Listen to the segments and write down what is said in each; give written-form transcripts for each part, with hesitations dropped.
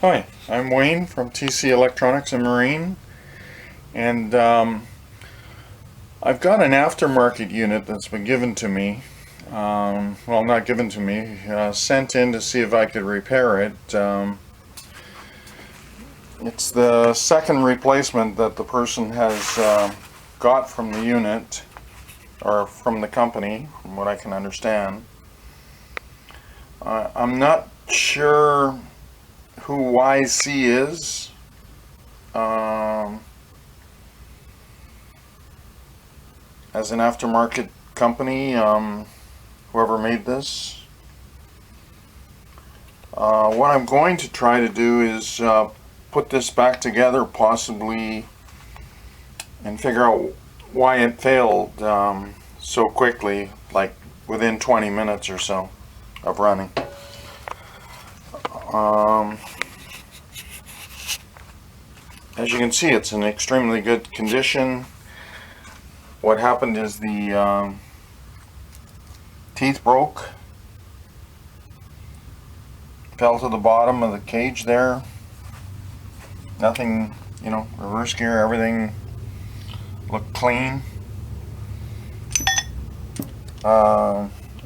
Hi, I'm Wayne from TC Electronics and Marine, and I've got an aftermarket unit that's been given to me. Well, not given to me, sent in to see if I could repair it. It's the second replacement that the person has got from the unit, or from the company, from what I can understand. I'm not sure who YC is. As an aftermarket company, whoever made this. What I'm going to try to do is put this back together, possibly, and figure out why it failed so quickly, like within 20 minutes or so of running. As you can see, it's in extremely good condition. What happened is the teeth broke, fell to the bottom of the cage there. Nothing, reverse gear, everything looked clean.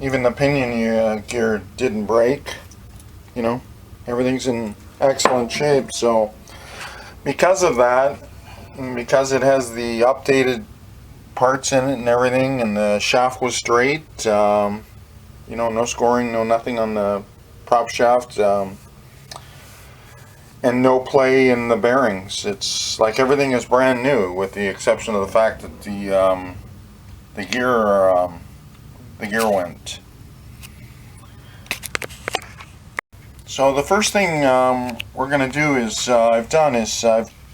Even the pinion gear didn't break. Everything's in excellent shape. So because of that, and because it has the updated parts in it and everything, and the shaft was straight, no scoring, no nothing on the prop shaft, and no play in the bearings. It's like everything is brand new, with the exception of the fact that the gear went. So the first thing we're going to do is I've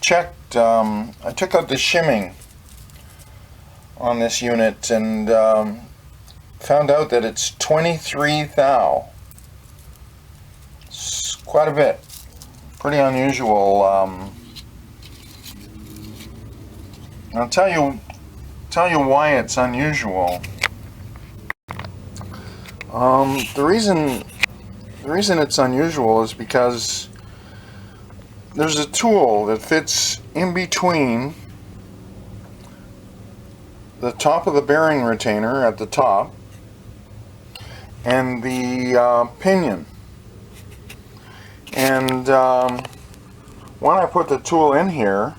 checked. I took out the shimming on this unit and found out that it's 23 thou. It's quite a bit. Pretty unusual. I'll tell you why it's unusual. The reason it's unusual is because there's a tool that fits in between the top of the bearing retainer at the top and the pinion. And when I put the tool in here,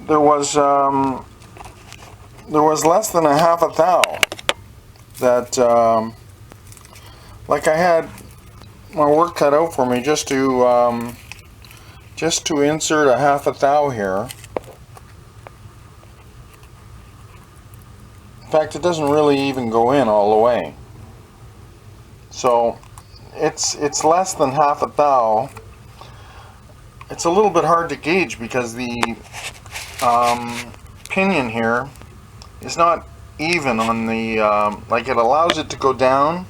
there was less than a half a thou that like I had my work cut out for me just to insert a half a thou here. In fact, it doesn't really even go in all the way. So it's less than half a thou. It's a little bit hard to gauge because the pinion here is not even on the like, it allows it to go down,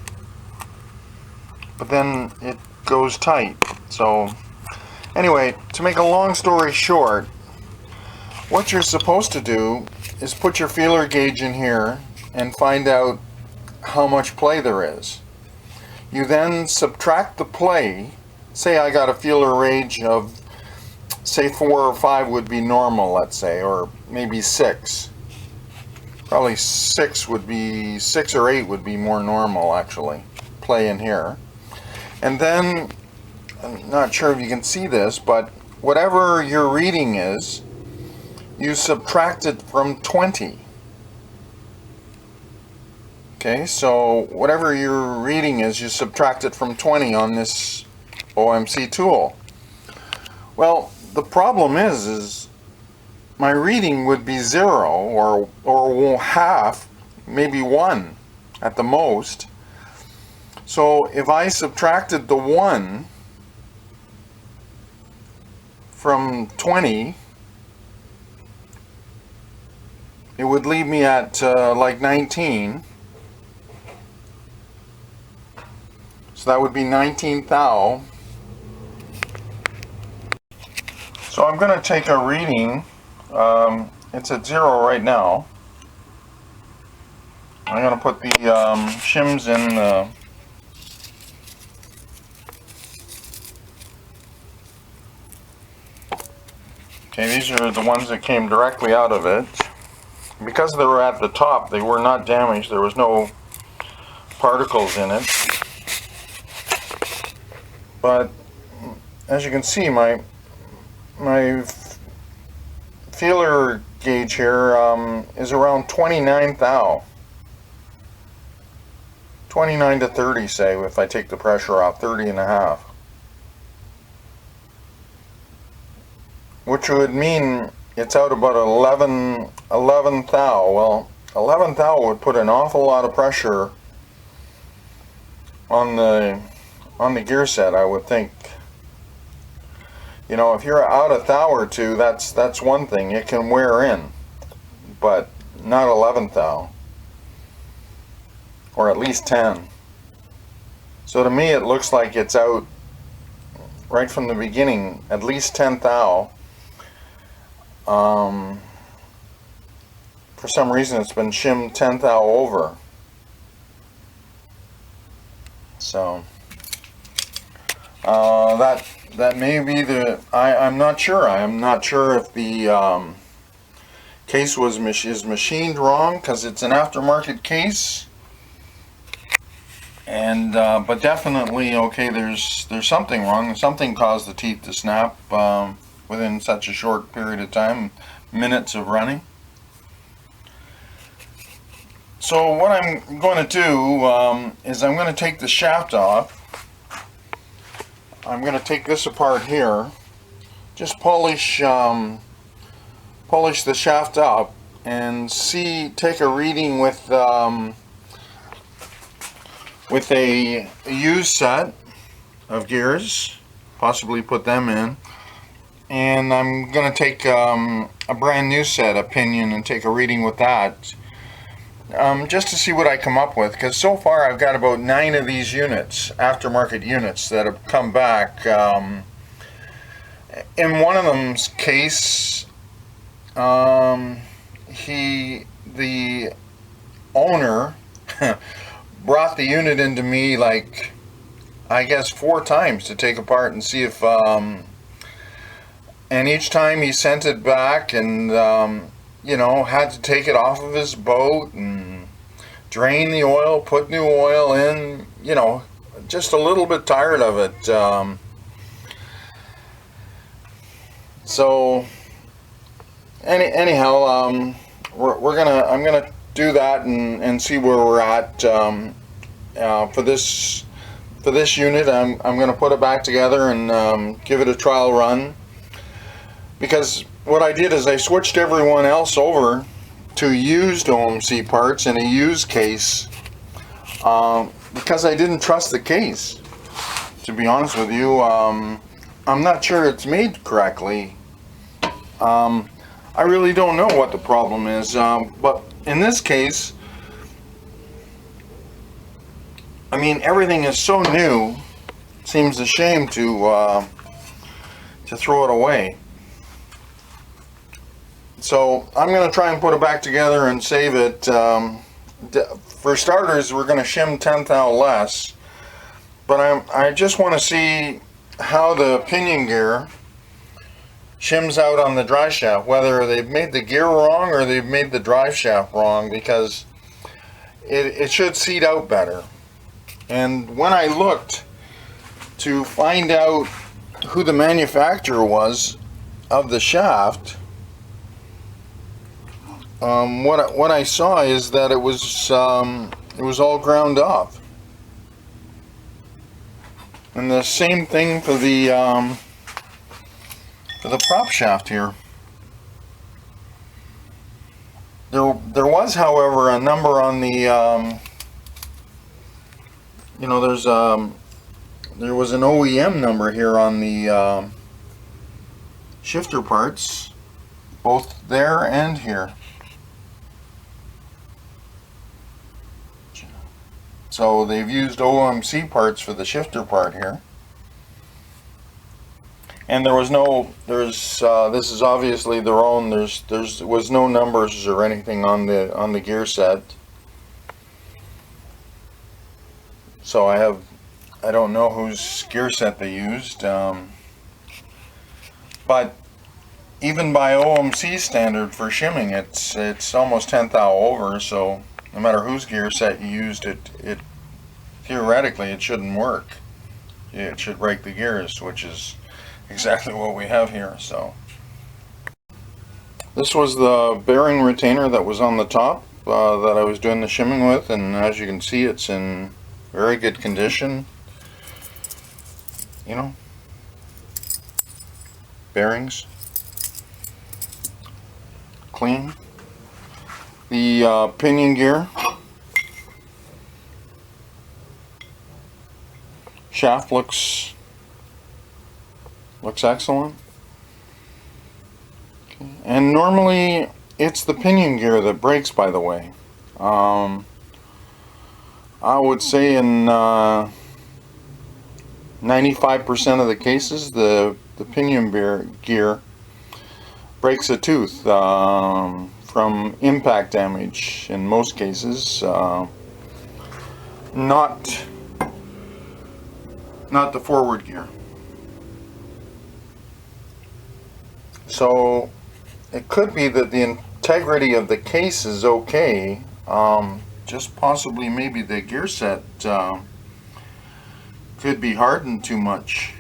but then it goes tight. So anyway, to make a long story short, what you're supposed to do is put your feeler gauge in here and find out how much play there is. You then subtract the play. Say I got a feeler range of, say, 4 or 5 would be normal, let's say, or maybe 6. Probably 6 or 8 would be more normal, actually, play in here. And then, I'm not sure if you can see this, but whatever your reading is, you subtract it from 20. Okay, so whatever your reading is, you subtract it from 20 on this OMC tool. Well, the problem is my reading would be 0 or half, maybe 1 at the most. So if I subtracted the 1 from 20, it would leave me at like 19. So that would be 19 thou. So I'm going to take a reading. It's at 0 right now. I'm going to put the shims in Okay, these are the ones that came directly out of it. Because they were at the top, they were not damaged. There was no particles in it. But as you can see, my feeler gauge here is around 29 thou. 29 to 30, say, if I take the pressure off, 30 and a half. Which would mean it's out about 11 thou. Well, 11 thou would put an awful lot of pressure on the gear set, I would think. You know, if you're out a thou or two, that's one thing. It can wear in, but not 11 thou, or at least 10. So to me, it looks like it's out right from the beginning, at least 10 thou. For some reason, it's been shimmed 10 thou over. So that may be the. I'm not sure. I'm not sure if the case is machined wrong, because it's an aftermarket case. And but definitely, okay, there's something wrong. Something caused the teeth to snap within such a short period of time, minutes of running. So what I'm going to do is I'm going to take the shaft off. I'm going to take this apart here, just polish the shaft up, and take a reading with a used set of gears, possibly put them in, and I'm going to take a brand new set of pinion and take a reading with that, just to see what I come up with, because so far I've got about 9 of these units, aftermarket units, that have come back. In one of them's case, the owner brought the unit into me, like, I guess 4 times to take apart and see if, and each time he sent it back, and you know, had to take it off of his boat and drain the oil, put new oil in, you know, just a little bit tired of it. So anyhow, I'm gonna do that and see where we're at for this unit. I'm gonna put it back together and give it a trial run, because what I did is I switched everyone else over to used OMC parts in a used case, because I didn't trust the case, to be honest with you. I'm not sure it's made correctly. I really don't know what the problem is, but in this case, I mean, everything is so new, it seems a shame to throw it away. So I'm going to try and put it back together and save it. For starters, we're going to shim 10 thou less, but I just want to see how the pinion gear shims out on the drive shaft, whether they've made the gear wrong or they've made the drive shaft wrong, because it should seat out better. And when I looked to find out who the manufacturer was of the shaft, what I saw is that it was all ground off. And the same thing for the prop shaft here. There was, however, a number on the you know, there was an OEM number here on the shifter parts, both there and here. So they've used OMC parts for the shifter part here. And there was no, this is obviously their own, there was no numbers or anything on the gear set. So I don't know whose gear set they used, but even by OMC standard for shimming, it's almost 10 thou over, so no matter whose gear set you used, it theoretically it shouldn't work. It should break the gears, which is exactly what we have here. So this was the bearing retainer that was on the top that I was doing the shimming with, and as you can see, it's in very good condition. You know, bearings clean. The pinion gear shaft looks excellent. Okay. And normally it's the pinion gear that breaks, by the way. I would say in 95% of the cases the pinion gear breaks a tooth from impact damage. In most cases, not the forward gear. So it could be that the integrity of the case is okay, just possibly maybe the gear set could be hardened too much.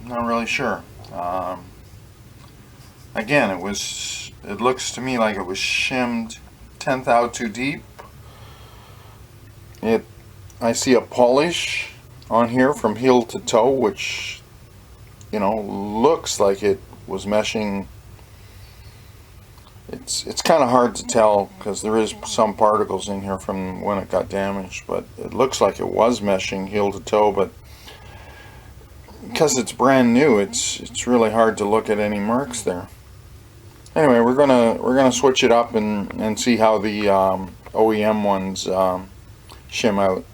I'm not really sure. Again, it looks to me like it was shimmed 10 thou too deep. I see a polish on here from heel to toe, which, you know, looks like it was meshing. It's kind of hard to tell because there is some particles in here from when it got damaged, but it looks like it was meshing heel to toe. But because it's brand new, it's really hard to look at any marks there. Anyway, we're gonna switch it up and see how the OEM ones shim out.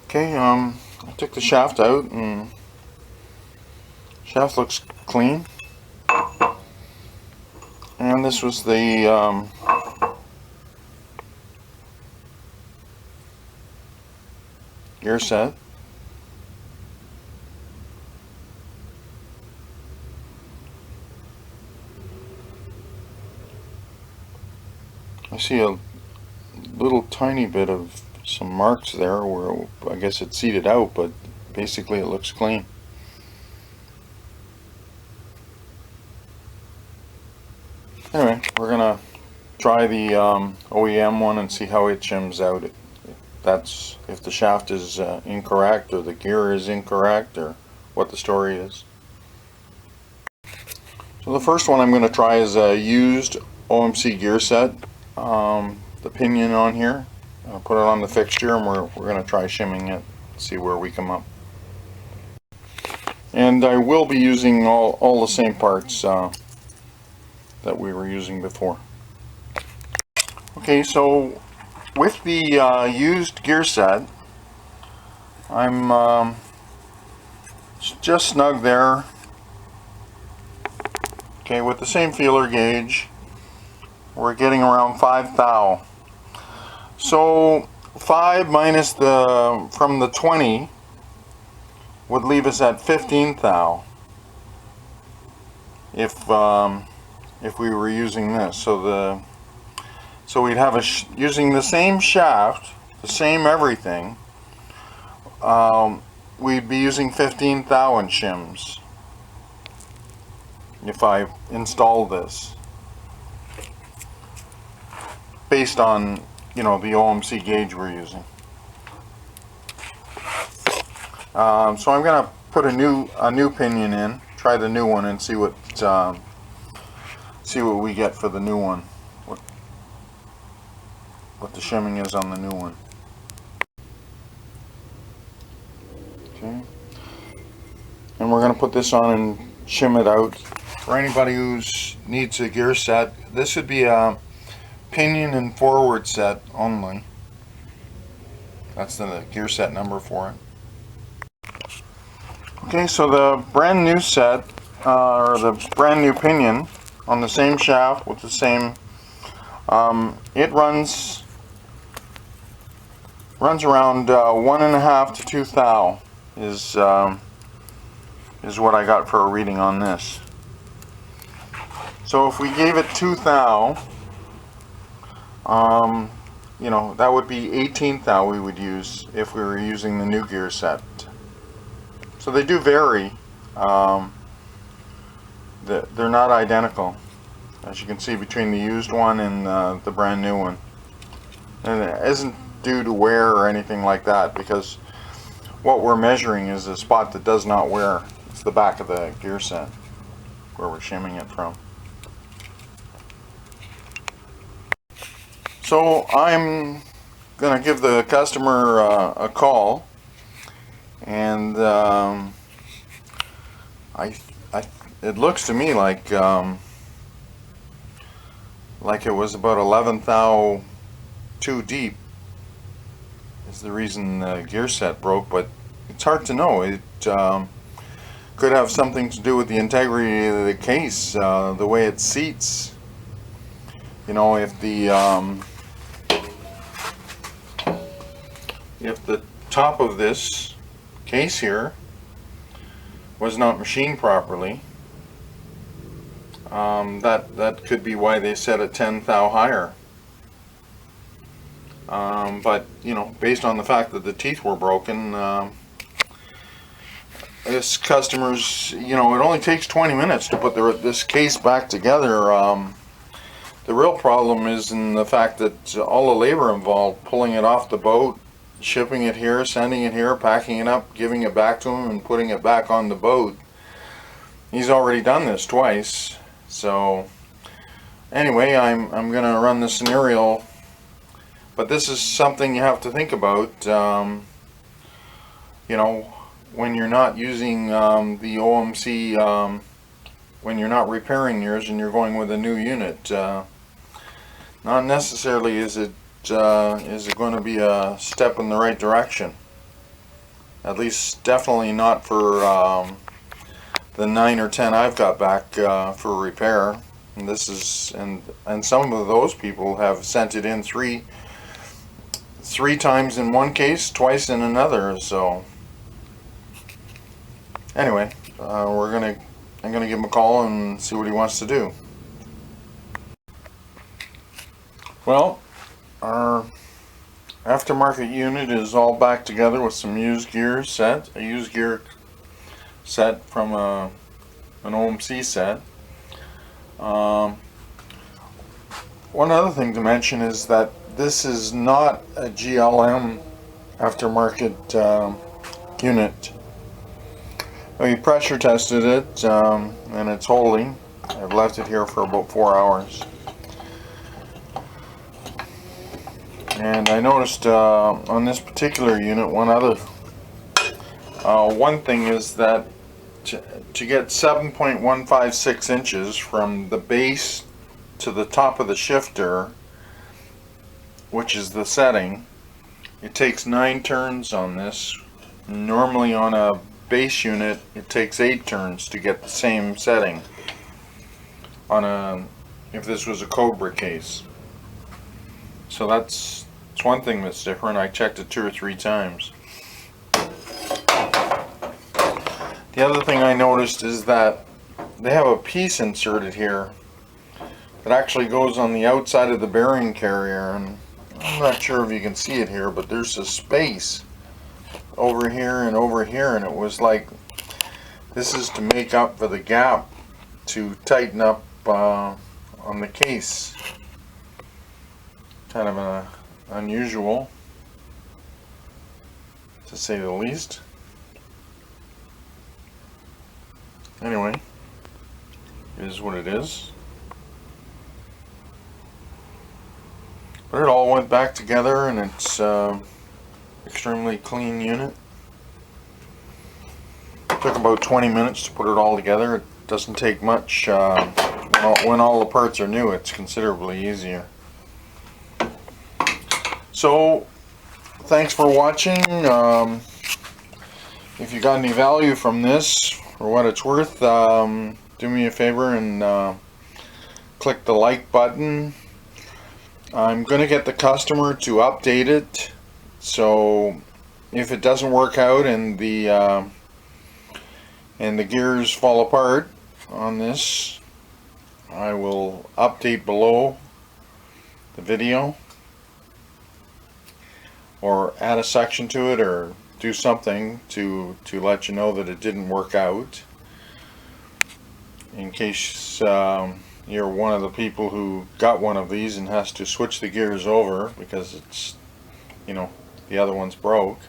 Okay, I took the shaft out, and shaft looks clean. And this was the gear set. I see a little tiny bit of some marks there where I guess it seeded out, but basically it looks clean. Anyway, we're gonna try the OEM one and see how it shims out. That's if the shaft is incorrect, or the gear is incorrect, or what the story is. So the first one I'm going to try is a used OMC gear set. The pinion on here. I'll put it on the fixture, and we're going to try shimming it, see where we come up. And I will be using all the same parts that we were using before. Okay, so with the used gear set, I'm just snug there. Okay, with the same feeler gauge, we're getting around 5 thou. So 5 minus from the 20 would leave us at 15 thou if we were using this. So we'd have using the same shaft, the same everything. We'd be using 15 thou in shims if I install this, based on, you know, the OMC gauge we're using. So I'm gonna put a new pinion in, try the new one, and see what we get for the new one. What the shimming is on the new one. Okay, and we're gonna put this on and shim it out. For anybody who needs a gear set, this would be a pinion and forward set only. That's the gear set number for it. Okay, so the brand new set, or the brand new pinion on the same shaft with the same, it runs around 1.5 to 2 thou is is what I got for a reading on this. So if we gave it 2 thou, you know, that would be 18 thou we would use if we were using the new gear set. So they do vary. They're not identical, as you can see, between the used one and the brand new one. And it isn't due to wear or anything like that, because what we're measuring is a spot that does not wear. It's the back of the gear set where we're shimming it from. So I'm going to give the customer a call, and it looks to me like it was about 11 thou too deep is the reason the gear set broke, but it's hard to know. It could have something to do with the integrity of the case, the way it seats. You know, if the top of this case here was not machined properly, that could be why they set it 10 thou higher. But you know, based on the fact that the teeth were broken, this customer's, you know, it only takes 20 minutes to put this case back together. The real problem is in the fact that all the labor involved, pulling it off the boat, shipping it here, sending it here, packing it up, giving it back to him, and putting it back on the boat. He's already done this twice. So anyway, I'm going to run the scenario, but this is something you have to think about. You know, when you're not using the OMC, when you're not repairing yours and you're going with a new unit, not necessarily is it going to be a step in the right direction. At least definitely not for the 9 or 10 I've got back for repair. And this is, and some of those people have sent it in three times in one case, twice in another. So anyway, I'm gonna give him a call and see what he wants to do. Well, our aftermarket unit is all back together with some used gear set, a used gear set from an OMC set. One other thing to mention is that this is not a GLM aftermarket unit. We pressure tested it and it's holding. I've left it here for about 4 hours. And I noticed on this particular unit one thing is that to get 7.156 inches from the base to the top of the shifter, which is the setting, it takes 9 turns on this. Normally on a base unit it takes 8 turns to get the same setting on if this was a Cobra case. So it's one thing that's different. I checked it 2 or 3 times. The other thing I noticed is that they have a piece inserted here that actually goes on the outside of the bearing carrier, and I'm not sure if you can see it here, but there's a space over here and over here, and it was like this is to make up for the gap to tighten up on the case. Kind of unusual, to say the least. Anyway, it is what it is. But it all went back together, and it's extremely clean unit. Took about 20 minutes to put it all together. It doesn't take much. When all the parts are new, it's considerably easier. So thanks for watching. If you got any value from this, for what it's worth, do me a favor and click the like button. I'm going to get the customer to update it, so if it doesn't work out and the and the gears fall apart on this, I will update below the video, or add a section to it, or do something to let you know that it didn't work out, in case you're one of the people who got one of these and has to switch the gears over because it's, you know, the other one's broke.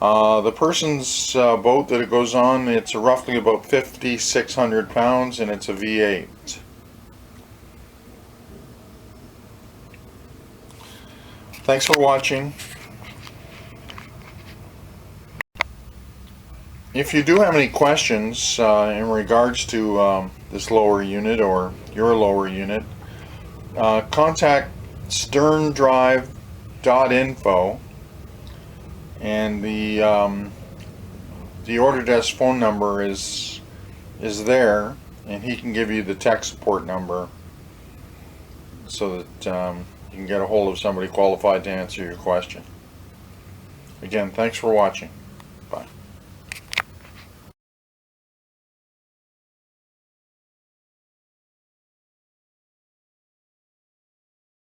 The person's boat that it goes on, it's roughly about 5,600 pounds, and it's a V8. Thanks for watching. If you do have any questions in regards to this lower unit or your lower unit, contact sterndrive.info, and the order desk phone number is there, and he can give you the tech support number so that you can get a hold of somebody qualified to answer your question. Again, thanks for watching.